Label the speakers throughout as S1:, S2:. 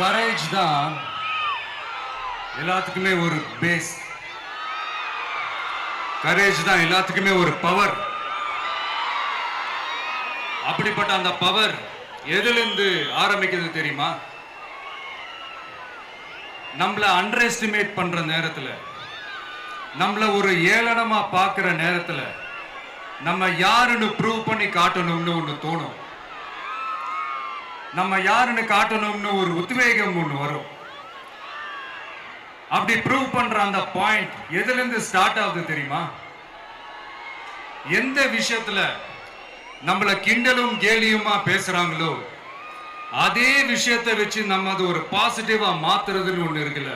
S1: Courage தான் எல்லாத்துக்குமே ஒரு பேஸ். கரேஜ் தான் எல்லாத்துக்குமே ஒரு பவர். அப்படிப்பட்ட அந்த பவர் எதிலிருந்து ஆரம்பிக்கிறது தெரியுமா? நம்மள அண்டர் எஸ்டிமேட் பண்ற நேரத்துல, நம்மள ஒரு ஏளனமா பார்க்கிற நேரத்துல, நம்ம யாருன்னு ப்ரூவ் பண்ணி காட்டணும்னு ஒண்ணு தோணும். நம்ம யாருன்னு காட்டணும்னு ஒரு உத்வேகம் ஒண்ணு வரும். அப்படி ப்ரூவ் பண்ற அந்த பாயிண்ட் எதுல இருந்து ஸ்டார்ட் ஆகுது தெரியுமா? எந்த விஷயத்துல நம்மள கிண்டலும் கேலியுமா பேசுறாங்களோ அதே விஷயத்தை வச்சு நம்ம அது ஒரு பாசிட்டிவா மாத்துறதுன்னு ஒண்ணு இருக்குல்ல,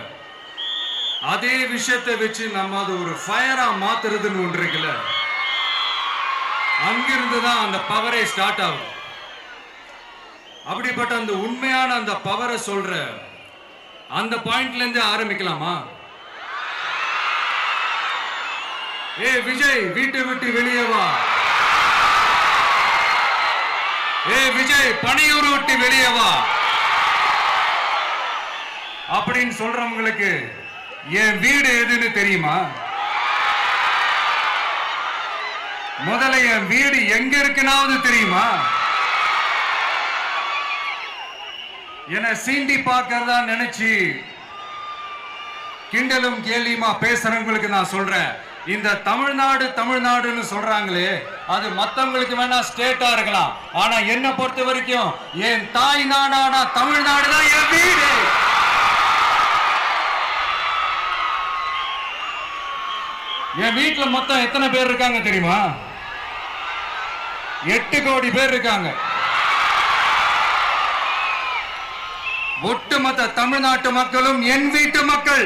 S1: அதே விஷயத்தை வச்சு நம்ம அது ஒரு ஃபயரா மாத்துறதுன்னு ஒன்று இருக்குல்ல, அங்கிருந்து தான் அந்த பவரே ஸ்டார்ட் ஆகும். அப்படிப்பட்ட அந்த உண்மையான அந்த பவரை சொல்ற அந்த பாயிண்ட்ல இருந்து ஆரம்பிக்கலாமா? ஏ விஜய், வீட்டை விட்டு வெளியே வா. ஏ விஜய், பணியூர் விட்டு வெளியே வா அப்படின்னு சொல்றவங்களுக்கு என் வீடு எதுன்னு தெரியுமா? முதல்ல என் வீடு எங்க இருக்குனாவது தெரியுமா? என சீண்டி பார்க்கறதா நினைச்சு கிண்டலும் கேலியுமா பேசுறவங்களுக்கு நான் சொல்றேன், இந்த தமிழ்நாடுன்னு சொல்றாங்களே, அது மத்தவங்களுக்கு வேணா ஸ்டேட்டா இருக்கலாம். ஆனா என்ன பொறுத்த வரைக்கும் என் தாய் நாடான தமிழ்நாடு தான் என் வீடு. என் வீட்டுல மொத்தம் எத்தனை பேர் இருக்காங்க தெரியுமா? 8 கோடி பேர் இருக்காங்க. ஒட்டுமொத்த தமிழ்நாட்டு மக்களும் என் வீட்டு மக்கள்,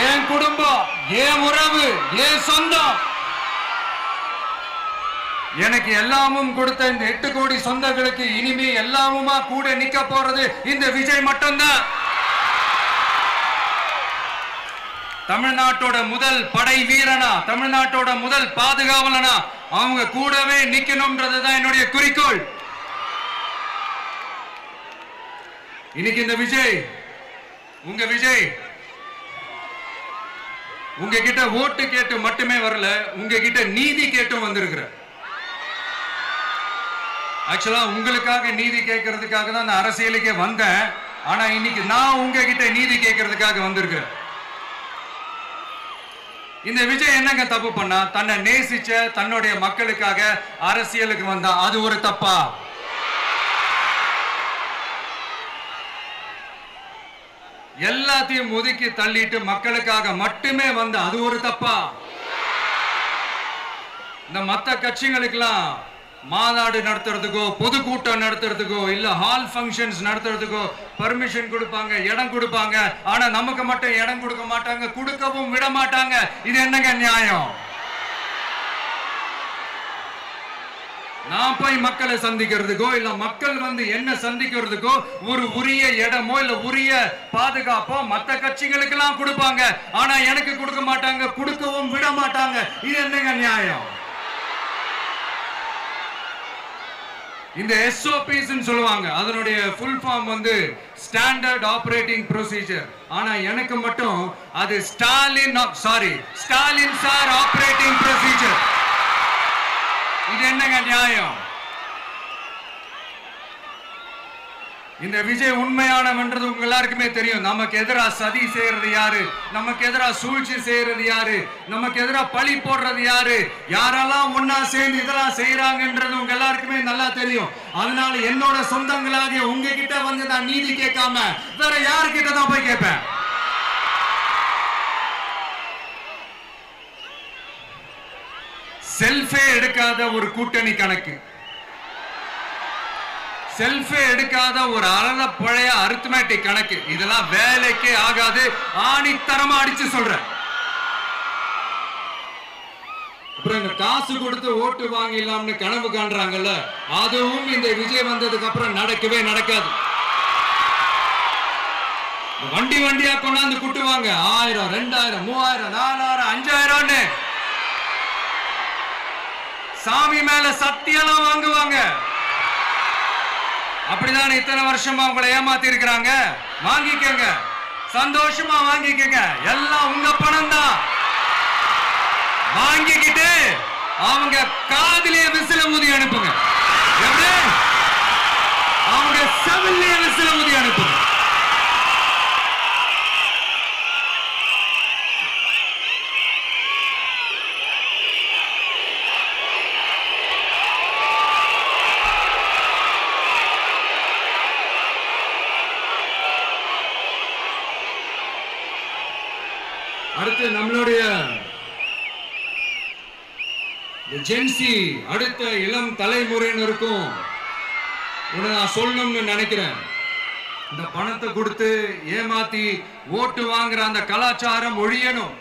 S1: என் குடும்பம், என் உறவு, என் சொந்தம். எனக்கு எல்லாமும் கொடுத்த இந்த 8 கோடி சொந்தங்களுக்கு இனிமே எல்லாமுமா கூட நிக்க போறது இந்த விஜய் மட்டும்தான். தமிழ்நாட்டோட முதல் படை வீரனா, தமிழ்நாட்டோட முதல் பாதுகாவலனா அவங்க கூடவே நிக்கணும்ன்றதுதான் என்னுடைய குறிக்கோள். இன்னைக்கு இந்த விஜய், உங்க விஜய் உங்ககிட்ட ஓட்டு கேட்டு மட்டுமே வரல, உங்ககிட்ட நீதி கேட்டும் வந்திருக்கிற. ஆக்சுவலா உங்களுக்காக நீதி கேட்கறதுக்காக தான் நான் அரசியலுக்கே வந்தேன். ஆனா இன்னைக்கு நான் உங்ககிட்ட நீதி கேட்கறதுக்காக வந்திருக்கிறேன். இந்த விஜய் என்னங்க தப்பு பண்ணா? தன்னை நேசிச்ச தன்னுடைய மக்களுக்காக அரசியலுக்கு வந்தா அது ஒரு தப்பா? எல்லாத்தையும் ஒதுக்கி தள்ளிட்டு மக்களுக்காக மட்டுமே வந்த அது ஒரு தப்பா? இந்த மத்த கட்சிகளுக்கெல்லாம் மாநாடு நடத்துறதுக்கோ, பொதுக்கூட்டம் நடத்துறதுக்கோ, இல்ல ஹால் ஃபங்க்ஷன்ஸ் நடத்துறதுக்கோ பர்மிஷன் கொடுப்பாங்க, இடம் கொடுப்பாங்க. ஆனா நமக்கு மட்டும் இடம் கொடுக்க மாட்டாங்க, கொடுக்கவும் விட மாட்டாங்க. இது என்னங்க நியாயம்? நான் போய் மக்களை சந்திக்கிறதுக்கோ இல்ல மக்கள் வந்து என்ன சந்திக்கிறதுக்கோ ஒரு உரிய இடமோ இல்ல உரிய பாதுகாப்போ மத்த கட்சிகளுக்கு எல்லாம் கொடுப்பாங்க. ஆனா எனக்கு கொடுக்க மாட்டாங்க, கொடுக்கவும் விட மாட்டாங்க. இது என்னங்க நியாயம்? இந்த SOPs சொல்லுவாங்க, அதனுடைய ஃபுல் ஃபார்ம் வந்து ஸ்டாண்டர்ட் ஆபரேட்டிங் ப்ரொசீஜர். ஆனா எனக்கு மட்டும் அது ஸ்டாலின் சார் ஆபரேட்டிங் ப்ரொசீஜர். இது என்னங்க நியாயம்? இந்த விஜய் உண்மையானவன்றது உங்க எல்லாருக்குமே தெரியும். நமக்கு எதிராக சதி செய்யறது யாரு, நமக்கு எதிராக சூழ்ச்சி செய்யறது யாரு, நமக்கு எதிராக பழி போடுறது யாரு, யாரெல்லாம் ஒன்னா சேர்ந்து இதெல்லாம் செய்யறாங்கன்றது உங்க எல்லாருக்குமே நல்லா தெரியும். அதனால என்னோட சொந்தங்களாகிய உங்ககிட்ட வந்து நான் நீதி கேட்காம வேற யாருக்கிட்ட தான் போய் கேட்பேன்? செல்ஃபே எடுக்காத ஒரு கூட்டணி கணக்கு, செல்ஃபே எடுக்காத ஒரு அறத பழைய அரித்மேட்டிக் கணக்கு, இதெல்லாம் வேலைக்கே ஆகாது. ஆணித்தரமா அடிச்சு சொல்றேன். அப்புறம் இந்த காசு கொடுத்து ஓட்டு வாங்கிடலாம்னு கனவு காண்றாங்கல்ல, அதுவும் இந்த விஜய் வந்ததுக்கு அப்புறம் நடக்கவே நடக்காது. வண்டி வண்டியா கொண்டாந்து குட்டுவாங்க. 1000, 2000, 3000, 4000, 5000 சாமி மேல சத்தியெல்லாம் வாங்குவாங்க. அப்படிதான் இத்தனை வருஷமா உங்களை ஏமாத்தி இருக்கிறாங்க. வாங்கிக்கங்க, சந்தோஷமா வாங்கிக்கங்க. எல்லாம் உங்க பணம் தான். வாங்கிக்கிட்டு அவங்க காதிலேயே விசில ஊதி அனுப்புங்க. எப்படி? அவங்க செவிலியே விசில ஊதி அனுப்புங்க. அடுத்து நம்மளுடைய ஜென்சி அடுத்த இளம் தலைமுறையினருக்கும் நான் சொல்லணும்னு நினைக்கிறேன். இந்த பணத்தை கொடுத்து ஏமாத்தி ஓட்டு வாங்குற அந்த கலாச்சாரம் ஒழியணும்.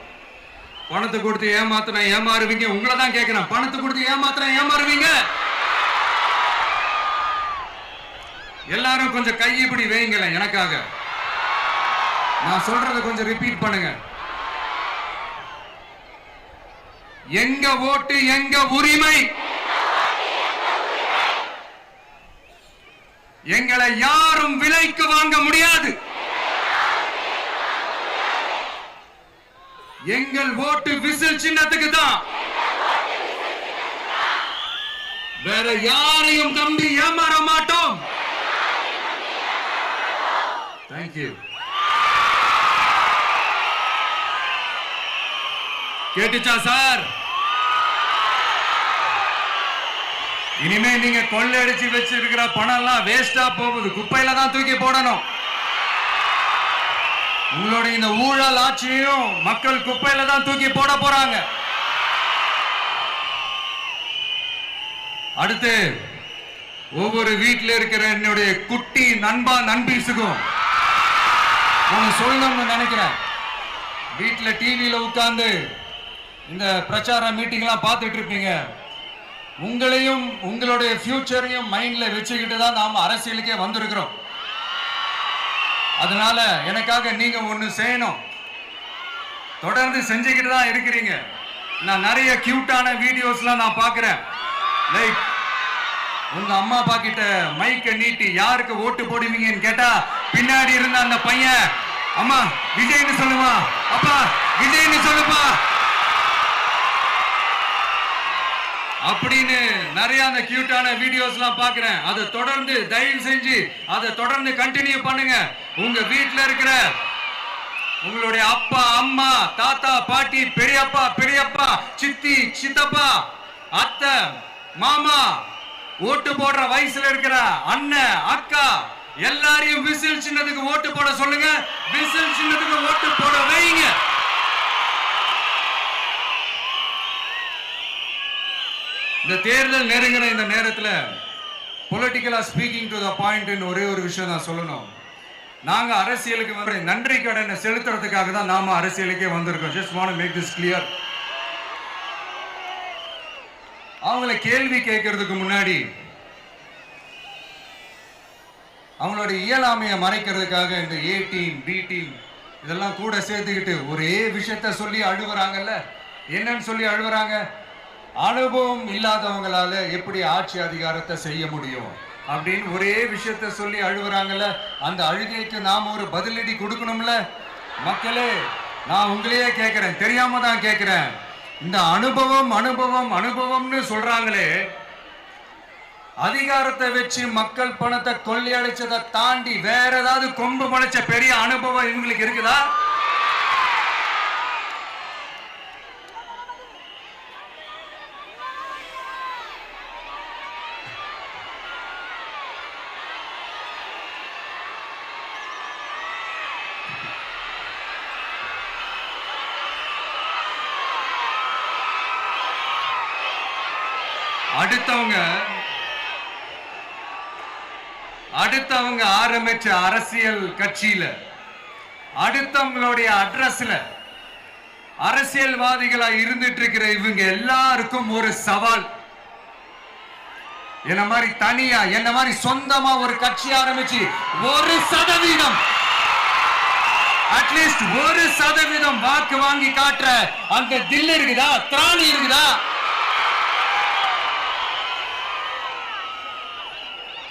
S1: பணத்தை கொடுத்து ஏமாத்தினா ஏமாறுவீங்க. உங்களை தான் கேட்கிறேன், பணத்தை கொடுத்து ஏமாத்தினா ஏமாறுவீங்க? எல்லாரும் கொஞ்சம் கை இப்படி வைங்களேன் எனக்காக. நான் சொல்றதை கொஞ்சம் ரிப்பீட் பண்ணுங்க. எங்க ஓட்டு எங்க உரிமை. எங்களை யாரும் விலைக்கு வாங்க முடியாது. எங்கள் ஓட்டு விசில் சின்னத்துக்கு தான். வேற யாரையும் நம்பி ஏமாற மாட்டோம். தேங்க்யூ. கேட்டுச்சா சார்? இனிமே நீங்க கொள்ளையடிச்சு வச்சிருக்கிற பணம் எல்லாம் வேஸ்டா போகுது. குப்பையில தான் தூக்கி போடணும். உங்களுடைய இந்த ஊழல் ஆட்சியும் மக்கள் குப்பையில தான் தூக்கி போட போறாங்க. அடுத்து ஒவ்வொரு வீட்டில் இருக்கிற என்னுடைய குட்டி நண்பா நண்பீஸுக்கும் சொல்லணும்னு நினைக்கிறேன். வீட்டுல டிவியில உட்கார்ந்து இந்த பிரச்சார மீட்டிங் எல்லாம் பார்த்துட்டு இருப்பீங்க. உங்களையும் உங்களுடைய ஃபியூச்சரையும் மைண்ட்ல வச்சுக்கிட்டு தான் நாம அரசியலுக்கே வந்திருக்கிறோம். அதனால எனக்காக நீங்க ஒண்ணு செய்யணும். தொடர்ந்து செஞ்சுக்கிட்டு தான் இருக்கிறீங்க. நான் நிறைய கியூட்டான வீடியோஸ்லாம் நான் பார்க்கிறேன். லைக் உங்க அம்மா அப்பா கிட்ட மைக்க நீட்டி யாருக்கு ஓட்டு போடுவீங்கன்னு கேட்டா பின்னாடி இருந்த அந்த பையன், அம்மா விஜய்னு சொல்லுவா, அப்பா விஜய்னு சொல்லுப்பா அப்படின்னு நிறைய அந்த கியூட்டான வீடியோஸ் எல்லாம் பாக்குறேன். அதை தொடர்ந்து தயவு செஞ்சு அதை தொடர்ந்து கண்டினியூ பண்ணுங்க. உங்க வீட்டுல இருக்கிற உங்களுடைய அப்பா அம்மா தாத்தா பாட்டி பெரியப்பா பெரியப்பா சித்தி சித்தப்பா அத்தை மாமா ஓட்டு போடுற வயசுல இருக்கிற அண்ணன் அக்கா எல்லாரையும் விசில் சின்னத்துக்கு ஓட்டு போட சொல்லுங்க. விசில் சின்னத்துக்கு ஓட்டு போட வைங்க. இந்த தேர்தல் நெருங்கிற இந்த நேரத்தில் பொலிட்டிக்கலா ஸ்பீக்கிங் டு த பாயிண்ட் ஒரே ஒரு விஷயம் நான் சொல்லணும். நாங்க அரசியலுக்கு வந்து நன்றி கடனை செலுத்துறதுக்காக தான் நாம அரசியலுக்கே வந்திருக்கோம். Just want to make this clear. அவங்கள கேள்வி கேட்கறதுக்கு முன்னாடி அவங்களோட இயலாமையை மறைக்கிறதுக்காக இந்த ஏ டீம் பி டீம் இதெல்லாம் கூட சேர்த்துக்கிட்டு ஒரே விஷயத்த சொல்லி அழுவுறாங்கல்ல. என்னன்னு சொல்லி அழுவுறாங்க? அனுபவம் இல்லாதவங்களால எப்படி ஆட்சி அதிகாரத்தை செய்ய முடியும் அப்படின்னு ஒரே விஷயத்த சொல்லி அழுவுறாங்கல்ல. அந்த அழுகைக்கு நாம ஒரு பதிலடி கொடுக்கணும்ல. மக்களே, நான் உங்களையே கேட்கிறேன், தெரியாம தான் கேட்கிறேன். இந்த அனுபவம் அனுபவம் அனுபவம்னு சொல்றாங்களே, அதிகாரத்தை வச்சு மக்கள் பணத்தை கொள்ளையடிச்சதை தாண்டி வேற ஏதாவது கொம்பு முளைச்ச பெரிய அனுபவம் இவங்களுக்கு இருக்குதா? அடுத்தவங்க ஆரம்பிச்ச அரசியல் கட்சியில அடுத்தவங்களுடைய அட்ரஸ்ல அரசியல்வாதிகளா இருந்துட்டு இருக்கிற இவங்க எல்லாருக்கும் ஒரு சவால். என்ன மாதிரி தனியா, என்ன மாதிரி சொந்தமா ஒரு கட்சி ஆரம்பிச்சு 1% அட்லீஸ்ட் 1% வாக்கு வாங்கி காட்டுற அந்த தில் இருக்குதா, திராணி இருக்குதா?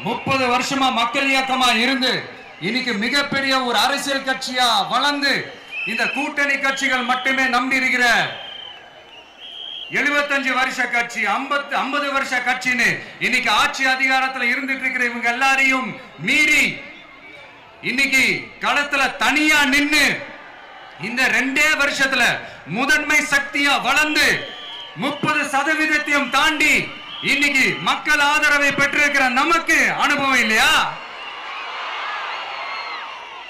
S1: 30 வருஷமா மக்கள் இயக்கமா இருந்து இன்னைக்கு மிகப்பெரிய ஒரு அரசியல் கட்சியா வளர்ந்து இந்த கூட்டணி கட்சிகள் மட்டுமே நம்பி இருக்கிற 75 வருஷ கட்சி, 50 வருஷ கட்சின்னு இன்னைக்கு ஆட்சி அதிகாரத்தில் இருந்துட்டு இருக்கிற இவங்க எல்லாரையும் மீறி இன்னைக்கு களத்துல தனியா நின்னு இந்த 2 வருஷத்துல முதன்மை சக்தியா வளர்ந்து 30% தாண்டி இன்னைக்கு மக்கள் ஆதரவை பெற்றிருக்கிற நமக்கு அனுபவம் இல்லையா?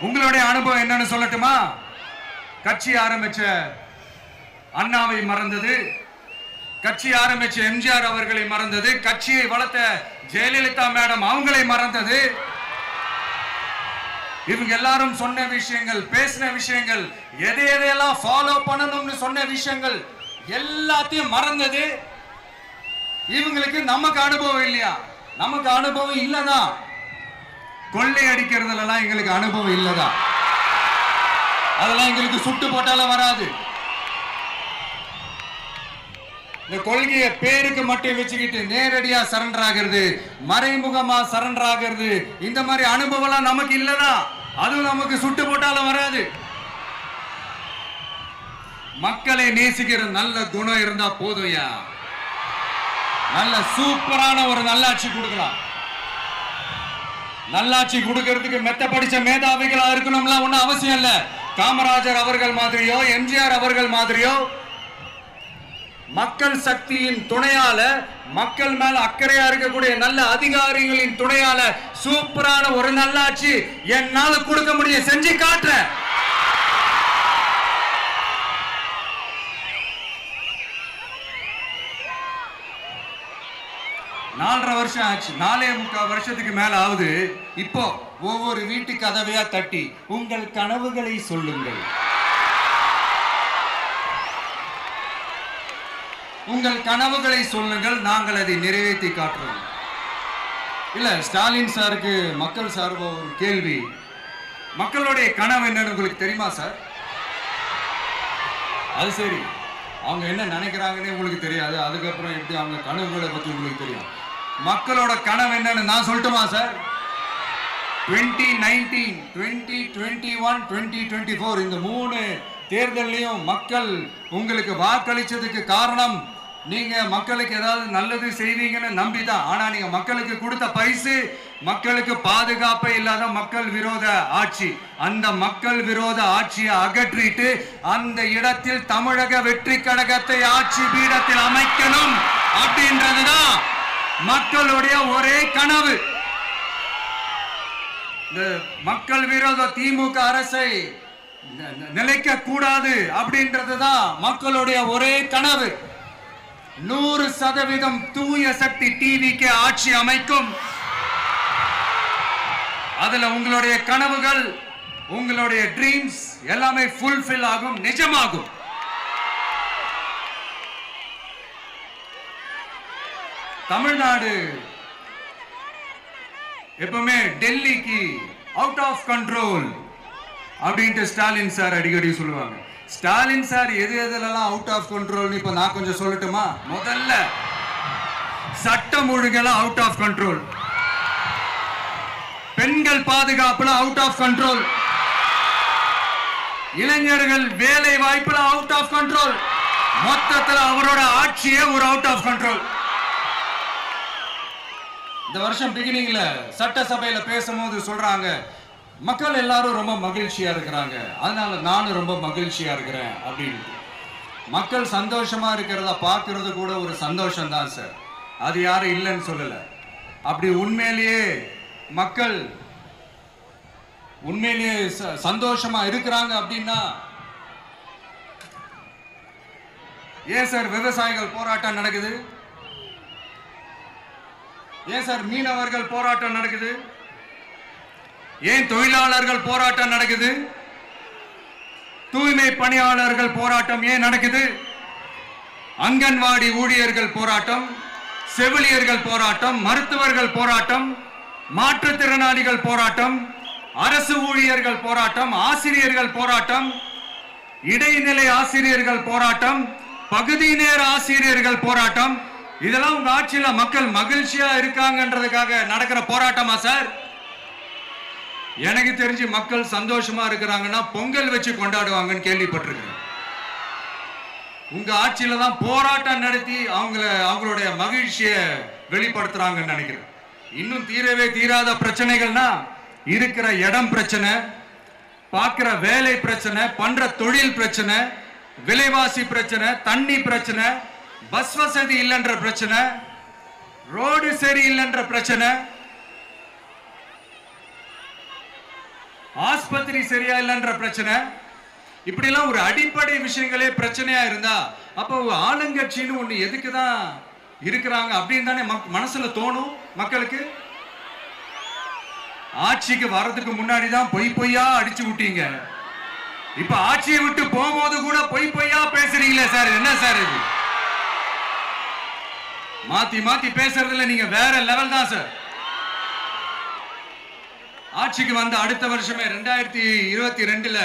S1: உங்களுடைய அனுபவம் என்னன்னு சொல்லட்டுமா? கட்சி ஆரம்பிச்ச அண்ணாவை மறந்தது, கட்சி ஆரம்பிச்ச எம்ஜிஆர் அவர்களை மறந்தது, கட்சியை வளர்த்த ஜெயலலிதா மேடம் அவங்களை மறந்தது. இவங்க எல்லாரும் சொன்ன விஷயங்கள், பேசின விஷயங்கள், எதையெல்லாம் ஃபாலோ பண்ணணும்னு சொன்ன விஷயங்கள் எல்லாத்தையும் மறந்தது. இவங்களுக்கு நமக்கு அனுபவம் இல்லையா? நமக்கு அனுபவம் இல்லதான். கொள்ளை அடிக்கிறதுலாம் எங்களுக்கு அனுபவம் இல்லதான். அதெல்லாம் எங்களுக்கு சுட்டு போட்டாலும் வராது. இந்த கொள்கையை பேருக்கு மட்டும் வச்சுக்கிட்டு நேரடியா சரண்டர் ஆகிறது, மறைமுகமா சரண்டர் ஆகிறது, இந்த மாதிரி அனுபவம் நமக்கு இல்லதான். அதுவும் நமக்கு சுட்டு போட்டாலும் வராது. மக்களை நேசிக்கிற நல்ல குணம் இருந்தா போதும்யா. நல்ல சூப்பரான ஒரு நல்லாட்சி கொடுக்கலாம். நல்லாட்சி கொடுக்கிறதுக்கு மெத்த படிச்ச மேதாவிகளா இருக்கணும்லாம் ஒன்னும் அவசியம் இல்ல. காமராஜர் அவர்கள் மாதிரியோ, எம்ஜிஆர் அவர்கள் மாதிரியோ மக்கள் சக்தியின் துணையால, மக்கள் மேல அக்கறையா இருக்கக்கூடிய நல்ல அதிகாரிகளின் துணையால சூப்பரான ஒரு நல்லாட்சி என்னால கொடுக்க முடியும், செஞ்சு காட்டுறேன். நாலரை வருஷம் ஆச்சு, 4.25 வருஷத்துக்கு மேல ஆகுது. இப்போ ஒவ்வொரு வீட்டு கதவையா தட்டி உங்கள் கனவுகளை சொல்லுங்கள், உங்கள் கனவுகளை சொல்லுங்கள், நாங்கள் அதை நிறைவேற்றி காட்டுறோம். இல்ல, ஸ்டாலின் சாருக்கு மக்கள் சார்பா ஒரு கேள்வி. மக்களுடைய கனவு என்னன்னு உங்களுக்கு தெரியுமா சார்? அது சரி, அவங்க என்ன நினைக்கிறாங்கன்னு உங்களுக்கு தெரியாது, அதுக்கப்புறம் எப்படி அவங்க கனவுகளை பத்தி உங்களுக்கு தெரியும். மக்களோட கனவு என்னன்னு நான் சொல்லட்டுமா சார்? 2019, 2021, 2024 இந்த 3 தேர்தலையும் மக்கள் உங்களுக்கு வாக்களிச்சதுக்கு காரணம் நீங்க மக்களுக்கு ஏதாவது நல்லது செய்வீங்கன்னு நம்பிதான். ஆனா நீங்க மக்களுக்கு கொடுத்த பரிசு மக்களுக்கு பாதுகாப்பே இல்லாத மக்கள் விரோத ஆட்சி. அந்த மக்கள் விரோத ஆட்சியை அகற்றிட்டு அந்த இடத்தில் தமிழக வெற்றி கழகத்தை ஆட்சி பீடத்தில் அமைக்கணும் அப்படின்றதுதான் மக்களுடைய ஒரே கனவு. இந்த மக்கள் விரோத திமுக அரசை நிலைக்க கூடாது அப்படின்றதுதான் மக்களுடைய ஒரே கனவு. 100% தூய சக்தி டிவிக்கு ஆட்சி அமைக்கும். அதுல உங்களுடைய கனவுகள், உங்களுடைய ட்ரீம்ஸ் எல்லாமே ஃபுல்ஃபில் ஆகும், நிஜமாகும். தமிழ்நாடு எப்பவுமே டெல்லிக்கு அவுட் ஆஃப் கண்ட்ரோல் அப்படின்ட்டு ஸ்டாலின் சார் அடிக்கடி சொல்லுவாங்க. ஸ்டாலின் சார் எதெல்லாம் அவுட் ஆஃப் கண்ட்ரோல் இப்ப நான் கொஞ்சம் சொல்லட்டுமா? முதல்ல சட்டம் ஒழுங்கெல்லாம் அவுட் ஆஃப் கண்ட்ரோல், பெண்கள் பாதுகாப்புல அவுட் ஆஃப் கண்ட்ரோல், இளைஞர்கள் வேலை வாய்ப்புல அவுட் ஆஃப் கண்ட்ரோல், மொத்தத்தில் அவரோட ஆட்சியே ஒரு அவுட் ஆஃப் கண்ட்ரோல். இந்த வருஷம் பிகினிங்ல சட்டசபையில பேசும்போது சொல்றாங்க, மக்கள் எல்லாரும் ரொம்ப மகிழ்ச்சியா இருக்கிறாங்க, அதனால நானும் ரொம்ப மகிழ்ச்சியா இருக்கிறேன் அப்படின்னு. மக்கள் சந்தோஷமா இருக்கிறத பார்க்கறது கூட ஒரு சந்தோஷம் தான் சார், அது யாரும் இல்லைன்னு சொல்லல. அப்படி உண்மையிலேயே மக்கள் உண்மையிலேயே சந்தோஷமா இருக்கிறாங்க அப்படின்னா ஏன் சார் விவசாயிகள் போராட்டம் நடக்குது? ஏன் சார் மீனவர்கள் போராட்டம் நடக்குது? ஏன் தொழிலாளர்கள் போராட்டம் நடக்குது? தூய்மை பணியாளர்கள் போராட்டம் ஏன் நடக்குது? அங்கன்வாடி ஊழியர்கள் போராட்டம், செவிலியர்கள் போராட்டம், மருத்துவர்கள் போராட்டம், மாற்றுத்திறனாளிகள் போராட்டம், அரசு ஊழியர்கள் போராட்டம், ஆசிரியர்கள் போராட்டம், இடைநிலை ஆசிரியர்கள் போராட்டம், பகுதி நேர ஆசிரியர்கள் போராட்டம். இதெல்லாம் உங்க ஆட்சியில மக்கள் மகிழ்ச்சியா இருக்காங்கன்றதுக்காக நடக்கிற போராட்டமா சார்? எனக்கு தெரிஞ்சு மக்கள் சந்தோஷமா இருக்கிறாங்கன்னா பொங்கல் வச்சு கொண்டாடுவாங்கன்னு கேள்விப்பட்டிருக்கிறேன். உங்க ஆட்சியில தான் போராட்டம் நடத்தி அவங்களுடைய மகிழ்ச்சியை வெளிப்படுத்துறாங்கன்னு நினைக்கிறேன். இன்னும் தீரவே தீராத பிரச்சனைகள்னா இருக்கிற இடம் பிரச்சனை, பார்க்கிற வேலை பிரச்சனை, பண்ற தொழில் பிரச்சனை, விலைவாசி பிரச்சனை, தண்ணி பிரச்சனை, பஸ் வசதி இல்லைன்ற பிரச்சனை, ரோடு சரி இல்லைன்ற பிரச்சனை, ஆஸ்பத்திரி சரியா இல்லைன்ற பிரச்சனை. இப்படி எல்லாம் ஒரு அடிப்படை விஷயங்களே பிரச்சனையா இருந்தா அப்போ ஆளுங்கட்சின்னு ஒண்ணு எதுக்குதான் இருக்கிறாங்க அப்படின்னு தானே மனசுல தோணும் மக்களுக்கு. ஆட்சிக்கு வர்றதுக்கு முன்னாடி தான் பொய்யா அடிச்சு விட்டீங்க. இப்ப ஆட்சியை விட்டு போகும்போது கூட பொய்யா பேசுறீங்களே சார், என்ன சார் இது? மாத்தி மாத்தி பேசுறதுல நீங்க வேற லெவல் தான் சார். ஆட்சிக்கு வந்த அடுத்த வருஷமே 2022ல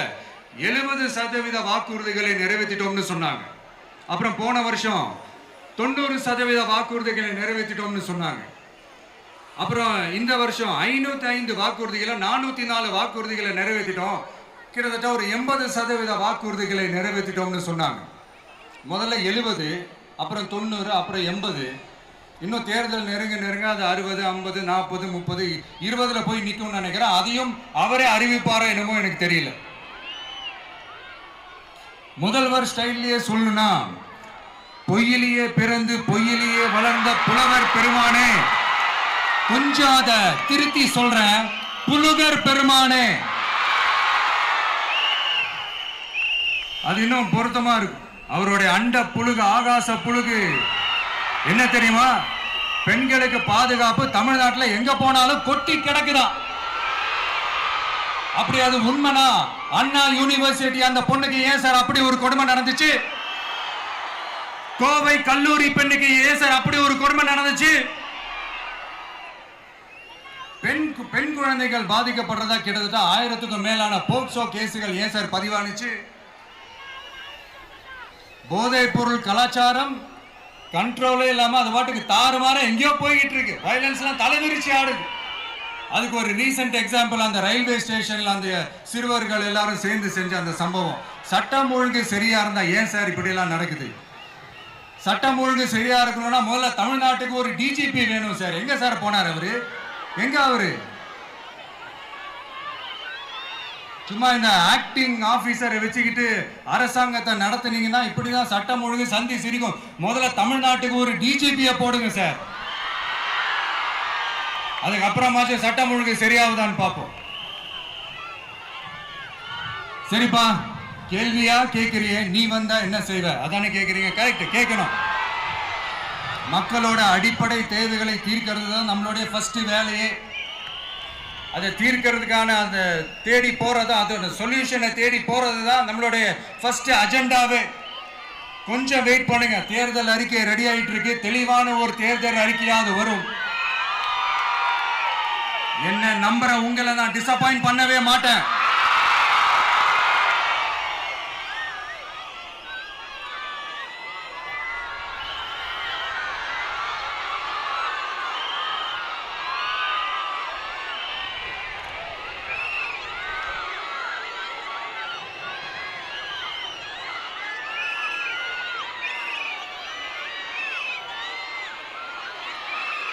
S1: 70% வாக்குறுதிகளை நிறைவேற்றிட்டோம்னு சொன்னாங்க. அப்புறம் போன வருஷம் 90% வாக்குறுதிகளை நிறைவேற்றிட்டோம்னு சொன்னாங்க. அப்புறம் இந்த வருஷம் 505 வாக்குறுதிகளை 404 வாக்குறுதிகளை நிறைவேற்றிட்டோம். கிட்டத்தட்ட ஒரு 80% வாக்குறுதிகளை நிறைவேற்றிட்டோம்னு சொன்னாங்க. முதல்ல 70, அப்புறம் 90, அப்புறம் 80. இன்னும் தேர்தல் நெருங்க அது 60, 50, 40, 30, 20ல போய் நிற்கும்னு நினைக்கிறேன். அதையும் அவரே அறிவிப்பாரா என்னமோ எனக்கு தெரியல. முதல்வர் ஸ்டைல்லையே சொல்லணும்னா, பொய்யிலேயே பிறந்து பொய்யிலேயே வளர்ந்த புலவர் பெருமானே, கொஞ்சம் அத திருத்தி சொல்றேன், புலுகர் பெருமானே. அது இன்னும் பொருத்தமா இருக்கும். அவருடைய அண்ட புழுகு, ஆகாச புழுகு என்ன தெரியுமா? பெண்களுக்கு பாதுகாப்பு தமிழ்நாட்டில் எங்க போனாலும் கொட்டி கிடக்குதான். அப்படி அது உண்மைனா அண்ணா யூனிவர்சிட்டி அந்த பொண்ணுக்கு ஏன் சார் அப்படி ஒரு கொடுமை நடந்துச்சு? கோவை கல்லூரி பெண்ணுக்கு ஏன் சார் அப்படி ஒரு கொடுமை நடந்துச்சு? பெண் குழந்தைகள் பாதிக்கப்படுறதா கிட்டத்தட்ட 1000க்கும் மேலான போக்சோ கேசுகள் ஏன் சார் பதிவானுச்சு? போதைப் பொருள் கலாச்சாரம் கண்ட்ரோலே இல்லாம அது பாட்டுக்கு தாறுமாற எங்கேயோ போய்கிட்டு இருக்கு. வயலன்ஸ் எல்லாம் தலைவிரிச்சு ஆடுது. அதுக்கு ஒரு ரீசெண்ட் எக்ஸாம்பிள் அந்த ரயில்வே ஸ்டேஷன்ல அந்த சிறுவர்கள் எல்லாரும் சேர்ந்து செஞ்ச அந்த சம்பவம். சட்டம் ஒழுங்கு சரியா இருந்தா ஏன் சார் இப்படி எல்லாம் நடக்குது? சட்டம் ஒழுங்கு சரியா இருக்கணும்னா முதல்ல தமிழ்நாட்டுக்கு ஒரு டிஜிபி வேணும் சார். எங்க சார் போனார் அவரு? எங்க அவரு? சும்மா இந்த ஆக்டிங் ஆபீசரை வச்சுக்கிட்டு அரசாங்கத்தை நடத்துனீங்கன்னா இப்படிதான் சட்டம் ஒழுங்கு சந்தி சிரிக்கும். முதல்ல தமிழ்நாட்டுக்கு ஒரு டிஜிபியை போடுங்க சார். அதுக்கப்புறமாச்சும் சட்டம் ஒழுங்கு சரியாகுதான்னு பார்ப்போம். சரிப்பா, கேள்வியா கேட்கிறிய, நீ வந்தா என்ன செய்வ அதானே கேட்கறீங்க. கரெக்ட், கேட்கணும். மக்களோட அடிப்படை தேவைகளை தீர்க்கிறது தான் நம்மளுடைய ஃபர்ஸ்ட் வேலையே. அதை தீர்க்கிறதுக்கான அந்த தேடி போறது, அதோட சொல்யூஷனை தேடி போறது தான் நம்மளுடைய ஃபர்ஸ்ட் அஜெண்டாவே. கொஞ்சம் வெயிட் பண்ணுங்க. தேர்தல் அறிக்கை ரெடி ஆயிட்டு இருக்கு. தெளிவான ஒரு தேர்தல் அறிக்கையாவது வரும். என்ன நம்புற உங்களை நான் டிசப்பாயிண்ட் பண்ணவே மாட்டேன்.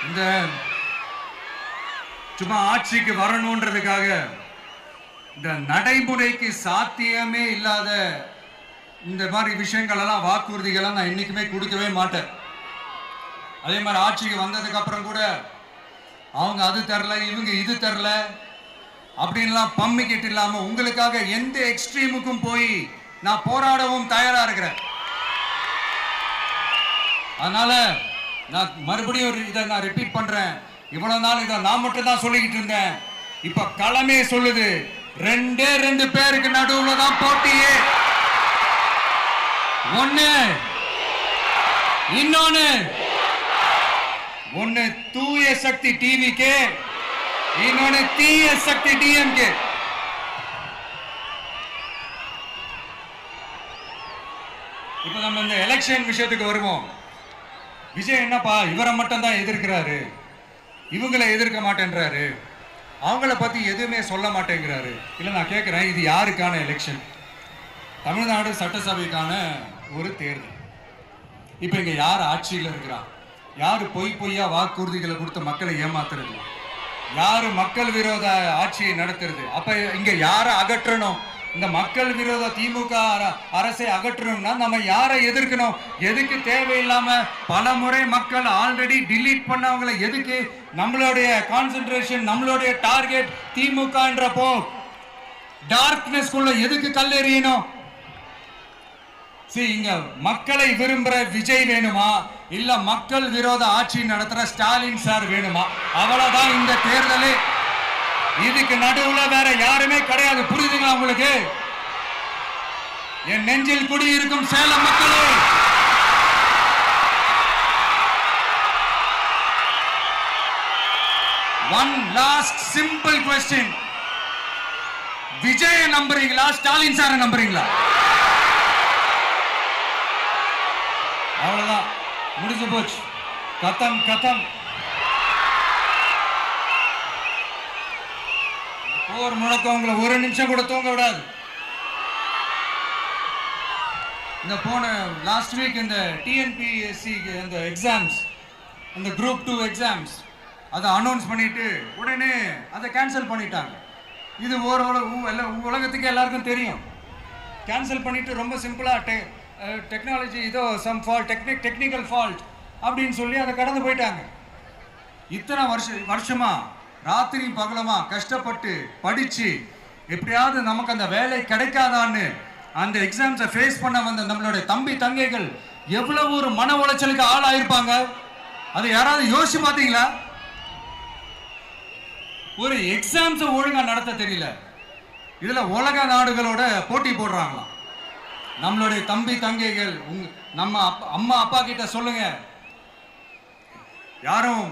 S1: இந்த சும்மா ஆட்சிக்கு வரணும்ன்றதுக்காக இந்த நடைமுறைக்கு சாத்தியமே இல்லாத இந்த மாதிரி விஷயங்கள் எல்லாம், வாக்குறுதிகளை நான் என்னைக்குமே கொடுக்கவே மாட்டேன். அதே மாதிரி ஆட்சிக்கு வந்ததுக்கு அப்புறம் கூட அவங்க அது தரல, இவங்க இது தரல அப்படின்லாம் பம்மிக்கிட்டு இல்லாம உங்களுக்காக எந்த எக்ஸ்ட்ரீமுக்கும் போய் நான் போராடவும் தயாரா இருக்கிறேன். அதனால நான் மறுபடியும் இதை நான் ரிப்பீட் பண்றேன். இவ்வளவு நாள் இதை நான் மட்டும் தான் சொல்லிக்கிட்டு இருந்தேன். இப்ப களமே சொல்லுது, 2 பேருக்கு நடுவுல தான் போட்டியே. ஒண்ணு இன்னொன்னு ஒண்ணு தூய சக்தி டிவிக்கு, இன்னொன்னு தீய சக்தி டிஎம்கே. இப்ப நம்ம இந்த எலெக்ஷன் விஷயத்துக்கு வருவோம். விஜய் என்னப்பா இவரை மட்டும் தான் எதிர்க்கிறாரு, இவங்களை எதிர்க்க மாட்டேன்றாரு, அவங்கள பத்தி எதுவுமே சொல்ல மாட்டேங்கிறாரு. இல்ல நான் கேட்கிறேன், இது யாருக்கான எலெக்ஷன்? தமிழ்நாடு சட்டசபைக்கான ஒரு தேர்தல். இப்ப இங்க யார் ஆட்சியில் இருக்கிறா? யாரு பொய்யா வாக்குறுதிகளை கொடுத்து மக்களை ஏமாத்துறது? யாரு மக்கள் விரோத ஆட்சியை நடத்துறது? அப்ப இங்க யாரை அகற்றணும்? இந்த மக்கள் விரோத திமுக அரசை அகற்றணும்னா நம்ம யாரை எதிர்க்கணும்? எதுக்கு தேவையில்லாம பல முறை மக்கள் ஆல்ரெடி டிலீட் பண்ணவங்களை எதுக்கு? நம்மளுடைய கான்சென்ட்ரேஷன், நம்மளுடைய டார்கெட் திமுகன்றப்போ டார்க்னஸ் குள்ள எதுக்கு கல்லெறியணும்? இங்க மக்களை விரும்புற விஜய் வேணுமா, இல்ல மக்கள் விரோத ஆட்சி நடத்துற ஸ்டாலின் சார் வேணுமா? அவ்வளவுதான் இந்த தேர்தலே. இதுக்கு நடுவுல வேற யாருமே கிடையாது. புரியுதுங்களா உங்களுக்கு? என் நெஞ்சில் குடியிருக்கும் சேலம் மக்களே, one last simple question. Vijaya நம்புறீங்களா, ஸ்டாலின் சார நம்புறீங்களா? அவ்வளவுதான், முடிஞ்சு போச்சு. கதம் கதம். போர் முழக்கவங்களை ஒரு நிமிஷம் கூட தூங்க விடாது. இந்த போன லாஸ்ட் வீக் இந்த டிஎன்பிஎஸ்சி இந்த எக்ஸாம்ஸ், இந்த குரூப் 2 எக்ஸாம்ஸ் அதை அனௌன்ஸ் பண்ணிட்டு உடனே அதை கேன்சல் பண்ணிட்டாங்க. இது உலகத்துக்கு எல்லாருக்கும் தெரியும். கேன்சல் பண்ணிட்டு ரொம்ப சிம்பிளா டெக்னாலஜி இதோ சம் ஃபால்ட், டெக்னிக்கல் ஃபால்ட் அப்படின்னு சொல்லி அதை கடந்து போயிட்டாங்க. இத்தனை வருஷமா ராத்திரி பகலமா கஷ்டப்பட்டு படிச்சு எப்படியாவது நமக்கு அந்த வேலை கிடைக்காதான்னு அந்த எக்ஸாம்ஸை ஃபேஸ் பண்ண வந்த நம்மளுடைய தம்பி தங்கைகள் எவ்வளவு ஒரு மன உளைச்சலுக்கு ஆளாயிருப்பாங்க. அதை யாராவது யோசிச்சு பார்த்தீங்களா? ஒரு எக்ஸாம்ஸை ஒழுங்கா நடத்த தெரியல, இதுல உலக நாடுகளோட போட்டி போடுறாங்களாம். நம்மளுடைய தம்பி தங்கைகள் நம்ம அம்மா அப்பா கிட்ட சொல்லுங்க, யாரும்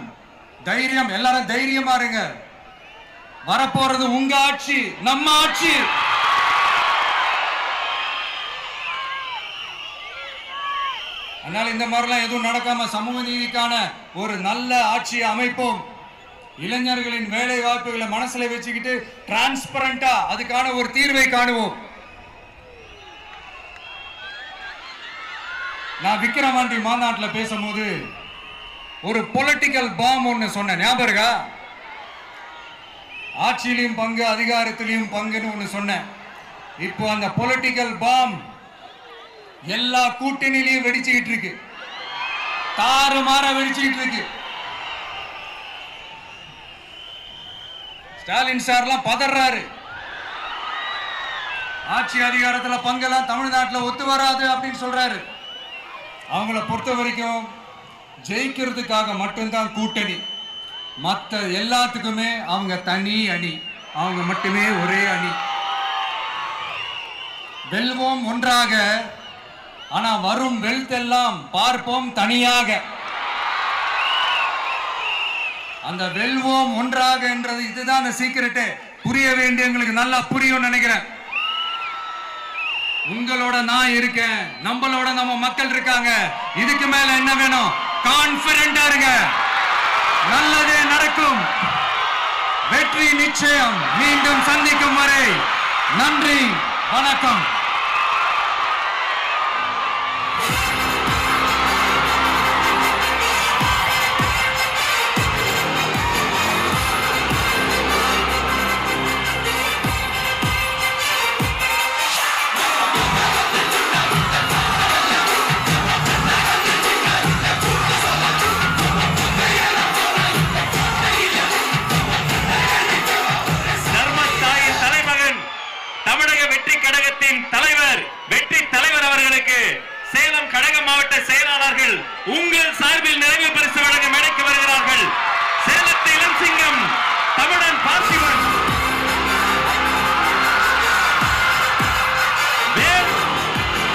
S1: தைரியம், எல்லாரும் தைரியமா இருங்க. வரப்போறது உங்க ஆட்சி, நம்ம ஆட்சி. அதனால இந்த மாதிரிலாம் எதுவும் நடக்காம சமூக நீதிக்கான ஒரு நல்ல ஆட்சியை அமைப்போம். இளைஞர்களின் வேலை வாய்ப்புகளை மனசுல வச்சுக்கிட்டு டிரான்ஸ்பரண்டா அதுக்கான ஒரு தீர்வை காணுவோம். நான் விக்கிரவாண்டி மாநாட்டில் பேசும்போது ஒரு பொலிட்டிக்கல் பாம் ஒன்னு சொன்ன ஞாபகம் இருக்கா? ஆட்சியிலையும் பங்கு, அதிகாரத்திலையும் பங்குன்னு ஒன்னு சொன்னேன். இப்போ அந்த பொலிட்டிக்கல் பாம் எல்லா கூட்டணியிலையும் வெடிச்சுக்கிட்டு இருக்கு, தாறுமாற வெடிச்சுக்கிட்டு இருக்கு. ஸ்டாலின் சார்லாம் பதறாரு. ஆட்சி அதிகாரத்துல பங்கெல்லாம் தமிழ்நாட்டில் ஒத்து வராது அப்படின்னு சொல்றாரு. அவங்கள பொறுத்த வரைக்கும் ஜெயிக்கிறதுக்காக மட்டும்தான் கூட்டணி, மற்ற எல்லாத்துக்குமே அவங்க தனி அணி, அவங்க மட்டுமே ஒரே அணி. வெல்வோம் ஒன்றாக, ஆனா வரும் வெல்த் எல்லாம் பார்ப்போம் தனியாக. அந்த வெல்வோம் ஒன்றாக என்றது இதுதான் அந்த சீக்கிரட்டே. புரிய வேண்டியவங்களுக்கு நல்லா புரியும் நினைக்கிறேன். உங்களோட நான் இருக்கேன், நம்மளோட நம்ம மக்கள் இருக்காங்க. இதுக்கு மேல என்ன வேணும்? கான்பிடென்டா இருங்க, நல்லதே நடக்கும், வெற்றி நிச்சயம். மீண்டும் சந்திக்கும் வரை நன்றி, வணக்கம்.
S2: தலைவர் வெற்றி தலைவர் அவர்களுக்கு சேலம் கடக மாவட்ட செயலாளர்கள் உங்கள் சார்பில் நிறைவு பரிசு வழங்க மேடைக்கு வருகிறார்கள். சேலத்து இளம் சிங்கம் தமிழன் பார்த்திபன்,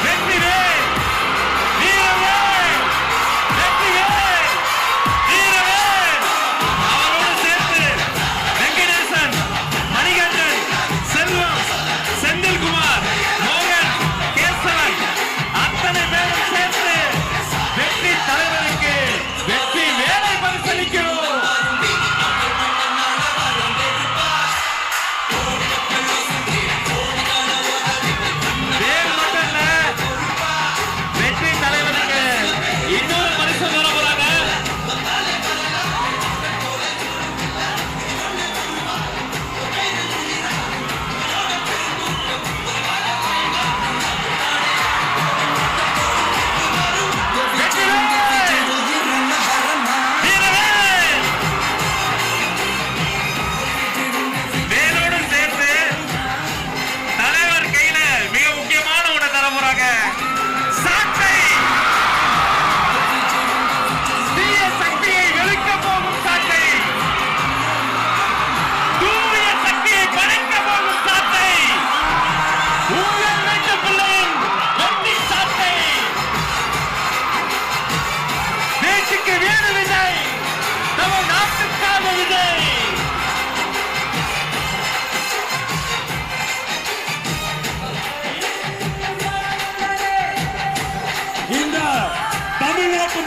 S2: வெற்றி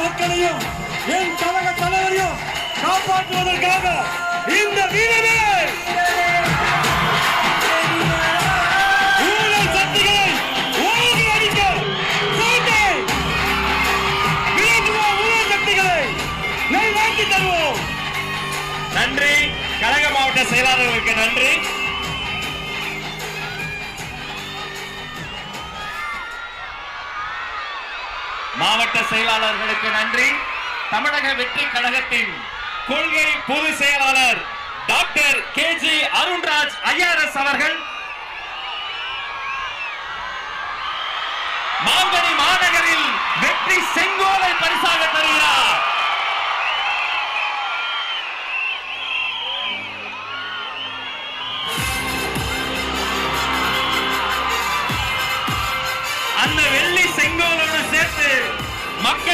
S3: மக்களையும் என் கழக தலைவரையும் காப்பாற்றுவதற்காக இந்த வீரரே ஊழல் சக்திகளை ஓங்கி அடிக்க கோட்டை விரட்டுவோம். ஊழல் சக்திகளை நிலைநாட்டி தருவோம்.
S2: நன்றி. கழக மாவட்ட செயலாளர்களுக்கு நன்றி. மாவட்ட செயலாளர்களுக்கு நன்றி. தமிழக வெற்றி கழகத்தின் கொள்கை பொதுச் செயலாளர் டாக்டர் கேஜி அருண்ராஜ் ஐஆர்எஸ் அவர்கள் மாங்கனி மாநகரில் வெற்றி செங்கோலை பரிசாக தருகிறார். அந்த வெள்ளி செங்கோலோடு சேர்த்து மக்கள்